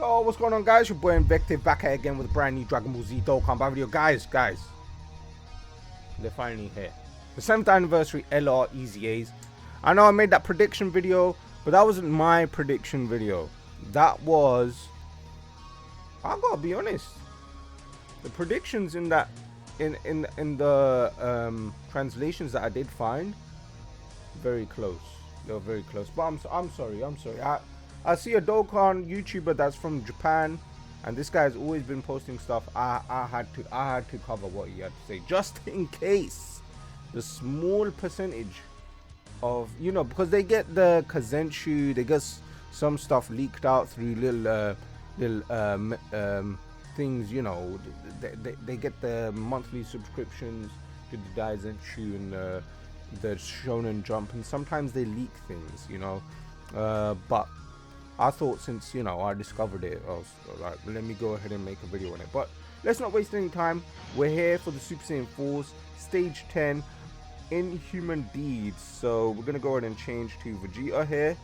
Yo, what's going on, guys? Your boy Invective back here again with a brand new Dragon Ball Z Dokkan video. Guys, they're finally here. The 7th anniversary LR EZAs. I know I made that prediction video, but that wasn't my prediction video. That was, I gotta be honest, the predictions in that in the translations that I did find, very close. They were very close. But I'm sorry. I see a Dokkan YouTuber that's from Japan, and this guy's always been posting stuff. I had to cover what he had to say, just in case the small percentage of, you know, because they get the Kazenshu, they get some stuff leaked out through little things, you know. They get the monthly subscriptions to the Daizenshu and the Shonen Jump, and sometimes they leak things, you know. But I thought, since, you know, I discovered it, I was like, let me go ahead and make a video on it. But let's not waste any time. We're here for the Super Saiyan 4s, Stage 10, Inhuman Deeds. So we're going to go ahead and change to Vegeta here.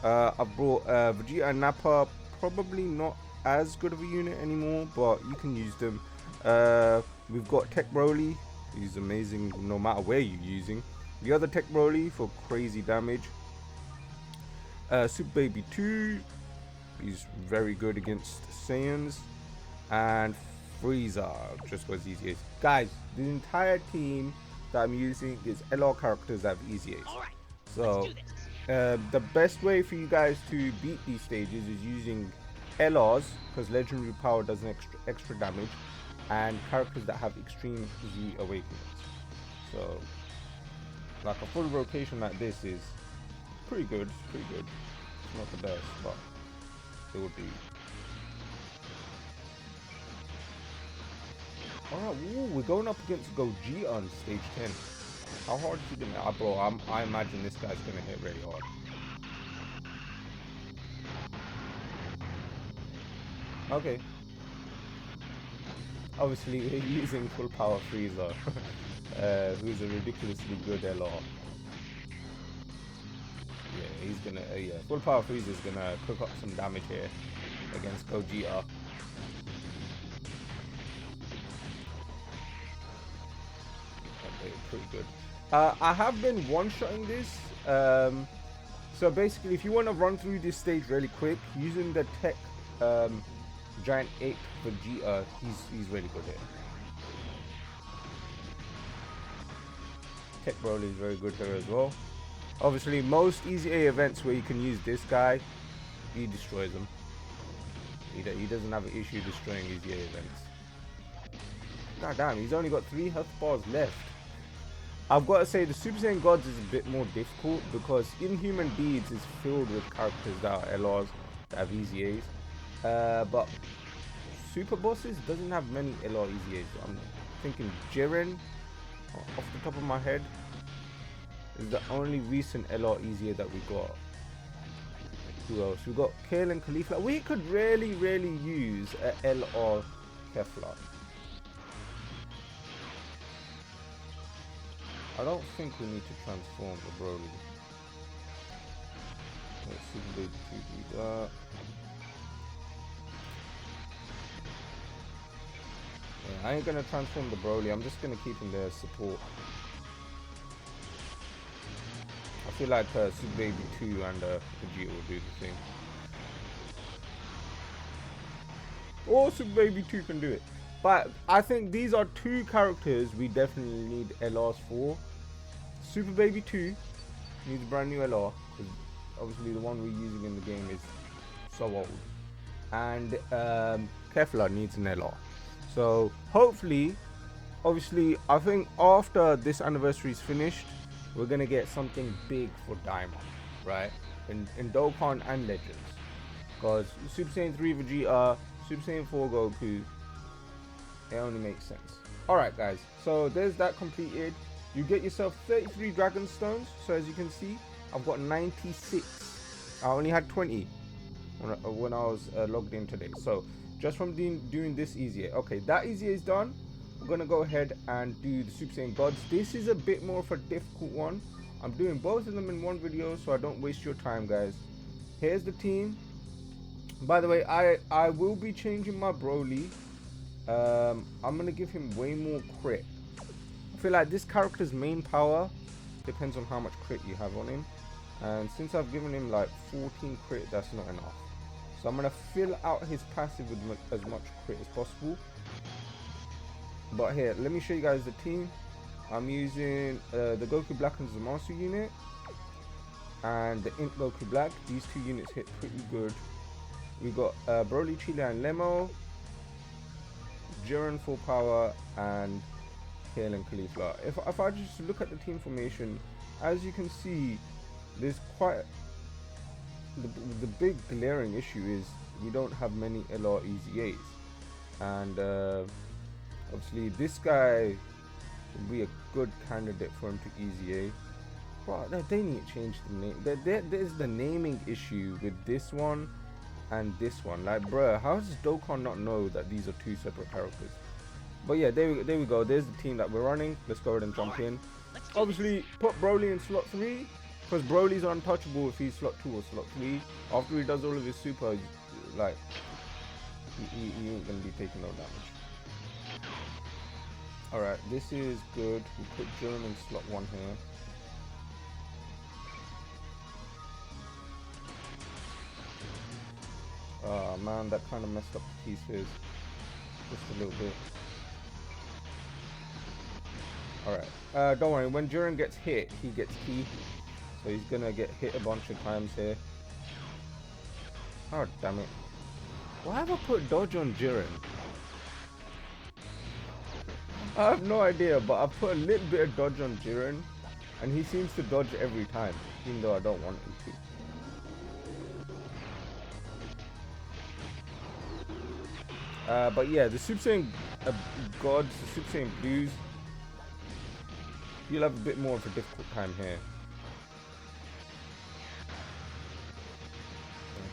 I've brought Vegeta and Nappa, probably not as good of a unit anymore, but you can use them. We've got Tech Broly. He's amazing no matter where you're using. The other Tech Broly for crazy damage. Super Baby 2, he's very good against Saiyans, and Frieza just goes EZAs. Guys, the entire team that I'm using is LR characters that have EZAs. So the best way for you guys to beat these stages is using LRs, because legendary power does an extra damage, and characters that have extreme Z awakenings. So like a full rotation like this is pretty good. It's not the best, but it would be. Alright, we're going up against Gogeta on stage 10. How hard is he gonna hit? Bro, I imagine this guy's gonna hit really hard. Okay. Obviously, we're using full power Frieza, who's a ridiculously good LR. Yeah, he's gonna, full power Frieza is gonna cook up some damage here against Gogeta. Okay, pretty good. I have been one-shotting this. So basically, if you want to run through this stage really quick, using the Tech Giant Ape Vegeta, he's really good here. Tech Broly is very good here as well. Obviously, most EZA events where you can use this guy, he destroys them. He doesn't have an issue destroying EZA events. God damn, he's only got 3 health bars left. I've got to say, the Super Saiyan Gods is a bit more difficult, because Inhuman Deeds is filled with characters that are LRs, that have EZAs. But Super Bosses doesn't have many LR EZAs. I'm thinking Jiren, off the top of my head, is the only recent LR EZA that we got. Who else? We got Kale and Caulifla. We could really use a LR Kefla. I don't think we need to transform the Broly. Let's see if they do that. Yeah, I ain't gonna transform the Broly. I'm just gonna keep him there as support. I feel like Super Baby 2 and Vegeta will do the thing. Or Super Baby 2 can do it. But I think these are 2 characters we definitely need LRs for. Super Baby 2 needs a brand new LR, because obviously the one we're using in the game is so old. And Kefla needs an LR. So hopefully, obviously, I think after this anniversary is finished, we're gonna get something big for Diamond, right? In Dokkan and Legends, because Super Saiyan 3 Vegeta, Super Saiyan 4 Goku, it only makes sense. Alright guys, so there's that completed. You get yourself 33 Dragon Stones. So as you can see, I've got 96. I only had 20 when I was logged in today. So just from doing this EZA. Okay, that EZA is done. We're gonna go ahead and do the Super Saiyan Gods. This is a bit more of a difficult one. I'm doing both of them in one video, so I don't waste your time, guys. Here's the team. By the way, I will be changing my Broly. I'm gonna give him way more crit. I feel like this character's main power depends on how much crit you have on him, and since I've given him like 14 crit, that's not enough. So I'm gonna fill out his passive with as much crit as possible. But here, let me show you guys the team. I'm using the Goku Black and Zamasu unit and the Int Goku Black. These two units hit pretty good. We got Broly, Chile, and Lemo, Jiren full power, and Kale and Caulifla. If I just look at the team formation, as you can see, there's quite the big glaring issue is we don't have many LR EZAs, and obviously this guy would be a good candidate for him to EZA. But they need to change the name. There's the naming issue with this one and this one. Like, bruh, how does Dokkan not know that these are two separate characters? But yeah, there we go. There's the team that we're running. Let's go ahead and jump in. Obviously, put Broly in slot 3, because Broly's untouchable if he's slot 2 or slot 3. After he does all of his super, like, he ain't gonna be taking no damage. Alright, this is good. We put Jiren in slot 1 here. Oh man, that kind of messed up the pieces just a little bit. Alright, don't worry, when Jiren gets hit, he gets key. So he's gonna get hit a bunch of times here. Oh damn it. Why have I put dodge on Jiren? I have no idea, but I put a little bit of dodge on Jiren, and he seems to dodge every time, even though I don't want him to. But yeah, the Super Saiyan gods, the Super Saiyan blues, you'll have a bit more of a difficult time here.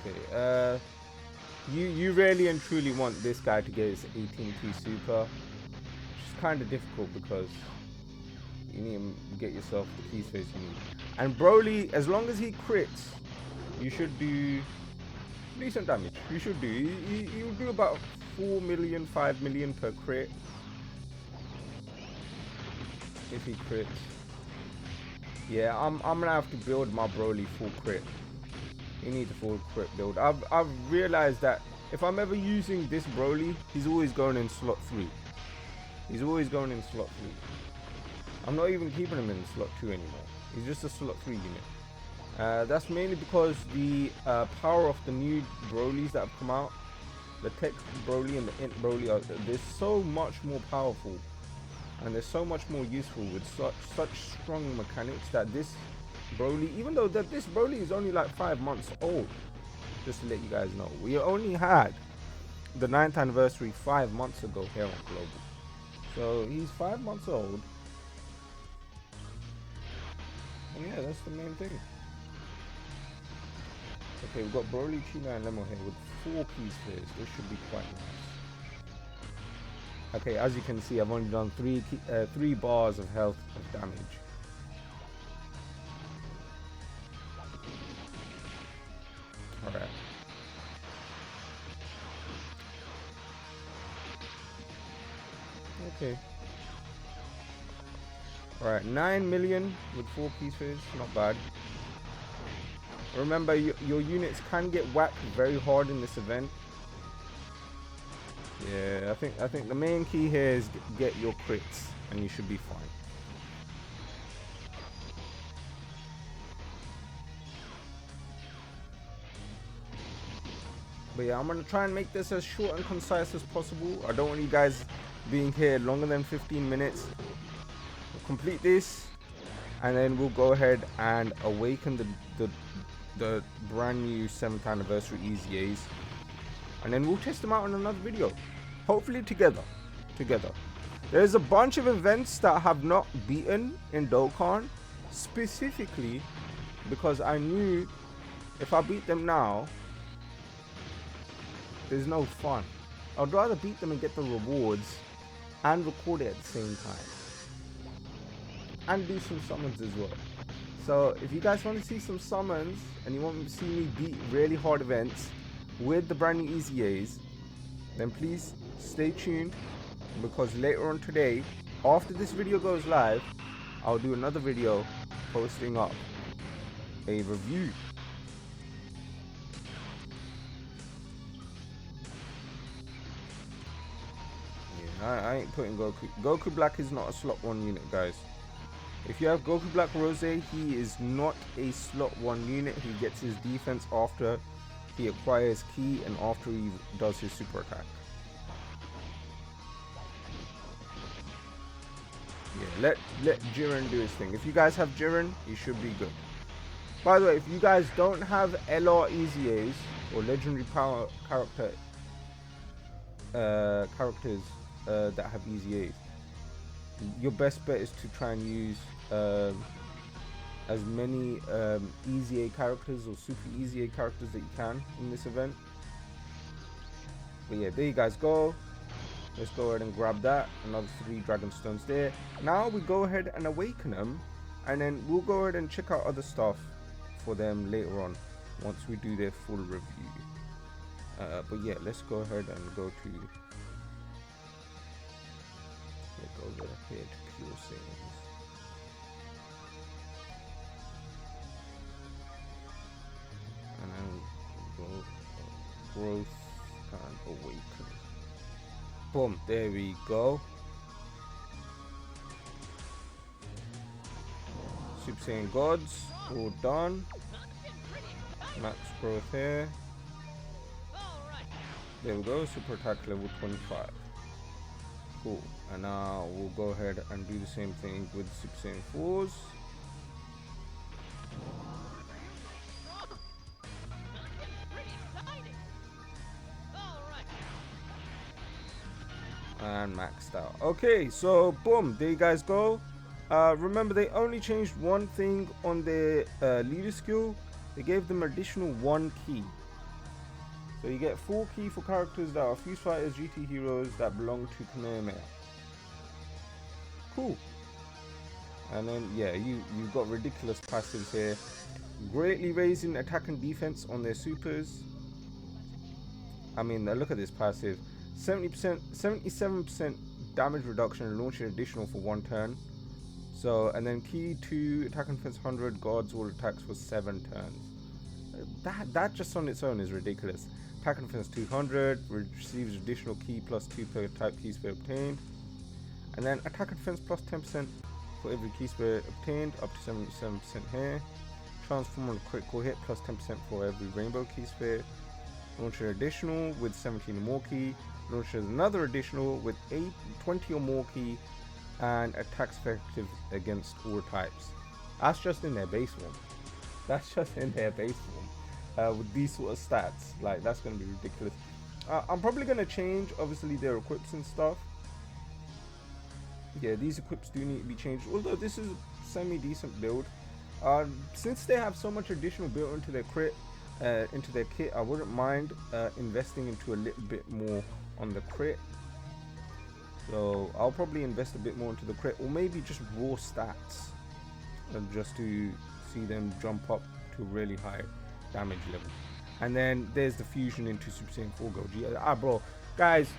Okay, you really and truly want this guy to get his 18P super, which is kind of difficult because you need to get yourself the key space you need. And Broly, as long as he crits, you should do decent damage. You should do. You'll do about 4 million, 5 million per crit if he crits. Yeah, I'm gonna have to build my Broly full crit. He needs a full crit build. I've realized that if I'm ever using this Broly, he's always going in slot 3. He's always going in slot 3. I'm not even keeping him in slot 2 anymore. He's just a slot 3 unit. That's mainly because the power of the new Brolys that have come out, the Tech Broly and the Int Broly, they're so much more powerful and they're so much more useful with such strong mechanics that this Broly, even though this Broly is only like 5 months old, just to let you guys know, we only had the 9th anniversary 5 months ago here on Global, so he's 5 months old, and yeah, that's the main thing. Okay, we've got Broly, Chile, and Lemo here with 4 key spheres. This should be quite nice. Okay, as you can see, I've only done 3 bars of health of damage. Alright. Okay. Alright, 9 million with 4 key spheres. Not bad. Remember, your units can get whacked very hard in this event. Yeah, I think the main key here is get your crits, and you should be fine. But yeah, I'm gonna try and make this as short and concise as possible. I don't want you guys being here longer than 15 minutes. We'll complete this, and then we'll go ahead and awaken the brand new 7th anniversary EZAs, and then we'll test them out in another video, hopefully together. There's a bunch of events that I have not beaten in Dokkan, specifically because I knew if I beat them now, there's no fun. I'd rather beat them and get the rewards and record it at the same time, and do some summons as well. So if you guys want to see some summons and you want to see me beat really hard events, with the brand new EZAs, then please stay tuned, because later on today, after this video goes live, I'll do another video posting up a review. Yeah, I ain't putting Goku. Goku Black is not a slot 1 unit, guys. If you have Goku Black Rose, he is not a slot 1 unit. He gets his defense after he acquires ki and after he does his super attack. Yeah, let Jiren do his thing. If you guys have Jiren, he should be good. By the way, if you guys don't have LR EZAs or legendary power characters that have EZAs, your best bet is to try and use as many EZA characters or super EZA characters that you can in this event. But yeah, there you guys go. Let's go ahead and grab that. Another 3 dragon stones there. Now we go ahead and awaken them, and then we'll go ahead and check out other stuff for them later on once we do their full review. But yeah, let's go ahead and go to, let's go over here to pure settings. And then go growth and awaken. Boom, there we go. Super Saiyan Gods, all done. Max growth here. There we go, super attack level 25. Cool. And now we'll go ahead and do the same thing with Super Saiyan 4s. And maxed out. Okay, so boom, there you guys go. Remember, they only changed one thing on their leader skill. They gave them additional 1 ki. So you get 4 ki for characters that are Fuse Fighters, GT heroes that belong to Kamehameha. Cool. And then yeah, you've got ridiculous passives here. Greatly raising attack and defense on their supers. I mean, look at this passive. 70%, 77% damage reduction, launching additional for 1 turn. So, and then ki 2, attack and defense 100, gods all attacks for 7 turns. That just on its own is ridiculous. Attack and defense 200, receives additional ki plus 2 per type ki sphere obtained. And then attack and defense plus 10% for every ki sphere obtained, up to 77% here. Transform on a critical hit plus 10% for every rainbow ki sphere. Launch an additional with 17 or more ki. Launches another additional with 20 or more ki, and attacks effective against all types. That's just in their base form. That's just in their base form. With these sort of stats, like, that's going to be ridiculous. I'm probably going to change, obviously, their equips and stuff. Yeah, these equips do need to be changed, although this is a semi-decent build. Since they have so much additional built into their into their kit, I wouldn't mind investing into a little bit more on the crit. So I'll probably invest a bit more into the crit, or maybe just raw stats, just to see them jump up to a really high damage level. And then there's the fusion into Super Saiyan 4 Gogeta. Bro, guys,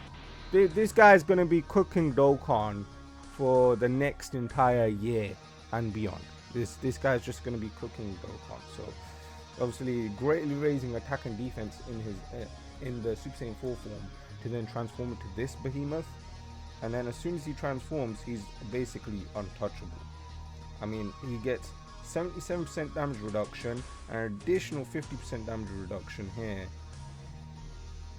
this guy's gonna be cooking Dokkan for the next entire year and beyond. This guy's just gonna be cooking Dokkan. So obviously greatly raising attack and defense in his in the Super Saiyan 4 form, to then transform into this behemoth. And then as soon as he transforms, he's basically untouchable. I mean, he gets 77% damage reduction and an additional 50% damage reduction here.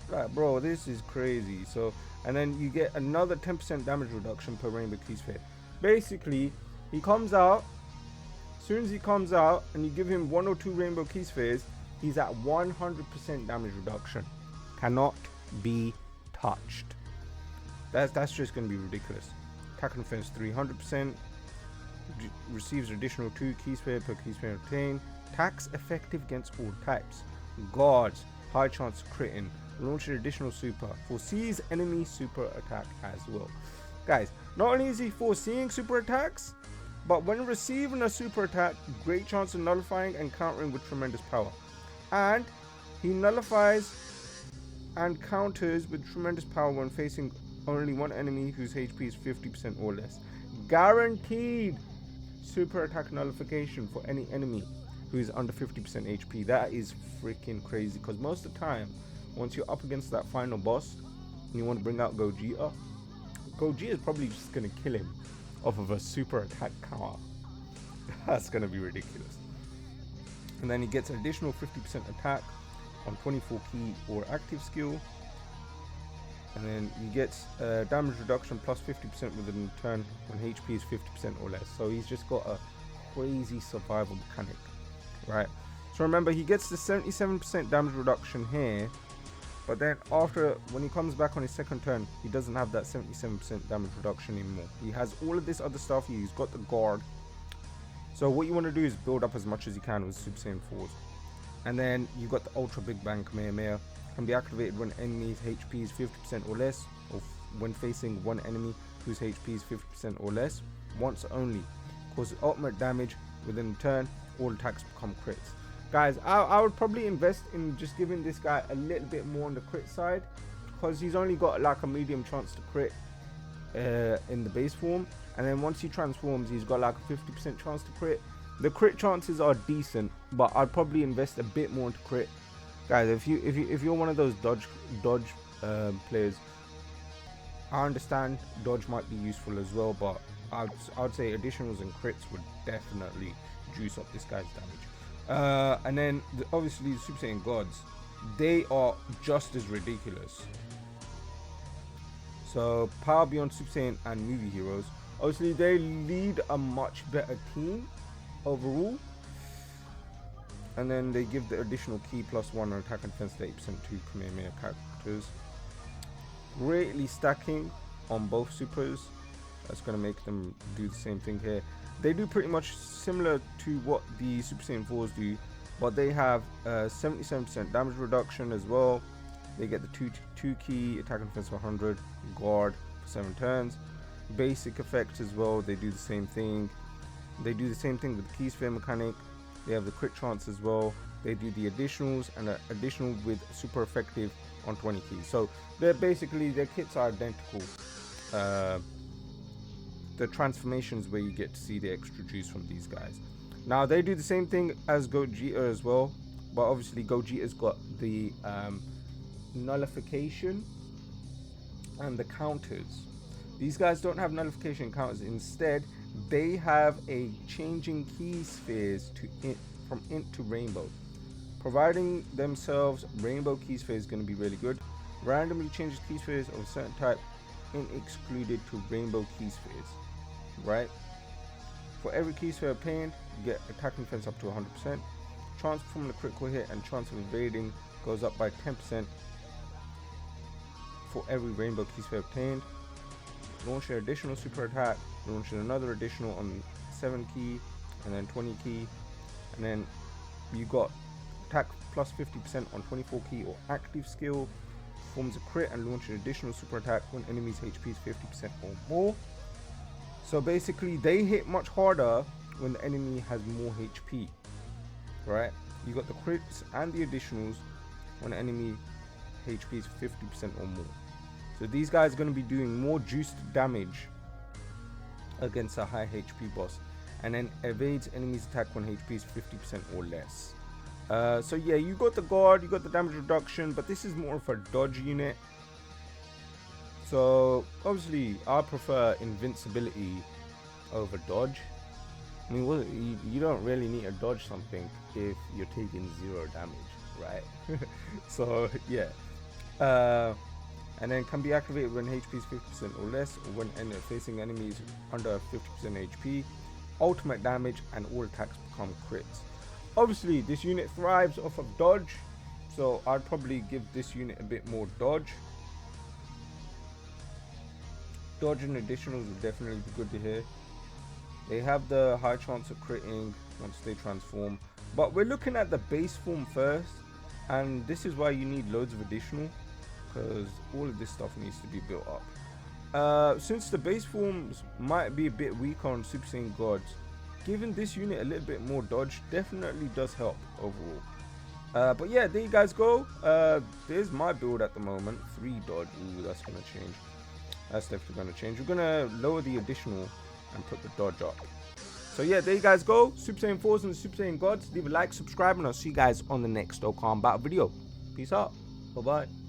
Like, bro, this is crazy. So, and then you get another 10% damage reduction per rainbow ki sphere. Basically, he comes out. As soon as he comes out and you give him 1 or 2 rainbow ki spheres, he's at 100% damage reduction. Cannot be touched. That's just going to be ridiculous. Attack and defense 300%. Receives additional 2 ki sphere per ki sphere obtained. Attacks effective against all types. Guards, high chance of critting. Launch an additional super. Foresees enemy super attack as well. Guys, not only is he foreseeing super attacks, but when receiving a super attack, great chance of nullifying and countering with tremendous power. And he nullifies and counters with tremendous power when facing only one enemy whose HP is 50% or less. Guaranteed super attack nullification for any enemy who is under 50% HP. That is freaking crazy, because most of the time, once you're up against that final boss and you want to bring out Gogeta, Gogeta is probably just going to kill him off of a super attack counter. That's going to be ridiculous. And then he gets an additional 50% attack on 24 key or active skill. And then he gets damage reduction plus 50% within a turn when HP is 50% or less. So he's just got a crazy survival mechanic, right? So remember, he gets the 77% damage reduction here, but then after, when he comes back on his second turn, he doesn't have that 77% damage reduction anymore. He has all of this other stuff. He's got the guard. So what you want to do is build up as much as you can with Super Saiyan 4s. And then you got the Ultra Big Bang Kamehameha. Can be activated when enemy's HP is 50% or less, or when facing one enemy whose HP is 50% or less, once only. Causes ultimate damage within a turn. All attacks become crits. Guys, I would probably invest in just giving this guy a little bit more on the crit side, because he's only got like a medium chance to crit in the base form, and then once he transforms, he's got like a 50% chance to crit. The crit chances are decent, but I'd probably invest a bit more into crit. Guys, if you're one of those dodge players, I understand dodge might be useful as well, but I'd say additionals and crits would definitely juice up this guy's damage. And then obviously the Super Saiyan gods, they are just as ridiculous. So power beyond Super Saiyan and movie heroes, obviously they lead a much better team overall. And then they give the additional key plus 1 on attack and defense to 8% to Kamehameha characters. Greatly stacking on both supers. That's going to make them do the same thing here. They do pretty much similar to what the Super Saiyan 4s do, but they have 77% damage reduction as well. They get the 2 key attack and defense for 100, guard for 7 turns. Basic effects as well, they do the same thing. They do the same thing with the key sphere mechanic. They have the crit chance as well. They do the additionals and an additional with super effective on 20 keys. So they're basically, their kits are identical. The transformations where you get to see the extra juice from these guys. Now they do the same thing as Gogeta as well, but obviously Gogeta's got the nullification and the counters. These guys don't have nullification counters. Instead, they have a changing key spheres from int to rainbow. Providing themselves rainbow key spheres is going to be really good. Randomly changes key spheres of a certain type, int excluded, to rainbow key spheres. Right? For every key sphere obtained, you get attack and defense up to 100%. Chance from the critical hit and chance of evading goes up by 10% for every rainbow key sphere obtained. Launch an additional super attack, launch another additional on 7 key and then 20 key, and then you got attack plus 50% on 24 key or active skill, performs a crit and launch an additional super attack when enemy's HP is 50% or more. So basically they hit much harder when the enemy has more HP, right? You got the crits and the additionals when the enemy HP is 50% or more. So these guys are going to be doing more juiced damage against a high HP boss, and then evades enemy's attack when HP is 50% or less. So yeah, you got the guard, you got the damage reduction, but this is more of a dodge unit. So obviously I prefer invincibility over dodge. I mean, you don't really need to dodge something if you're taking 0 damage, right? So yeah. And then can be activated when HP is 50% or less, or when facing enemies under 50% HP. Ultimate damage and all attacks become crits. Obviously this unit thrives off of dodge, so I'd probably give this unit a bit more dodge. Dodge and additionals would definitely be good to hear. They have the high chance of critting once they transform, but we're looking at the base form first, and this is why you need loads of additional, because all of this stuff needs to be built up. Since the base forms might be a bit weaker on Super Saiyan gods, giving this unit a little bit more dodge definitely does help overall. But yeah, there you guys go. There's my build at the moment. 3 dodge. Ooh, that's gonna change. That's definitely gonna change. We're gonna lower the additional and put the dodge up. So yeah, there you guys go. Super Saiyan 4s and Super Saiyan Gods. Leave a like, subscribe, and I'll see you guys on the next Dokkan battle video. Peace out. Bye bye.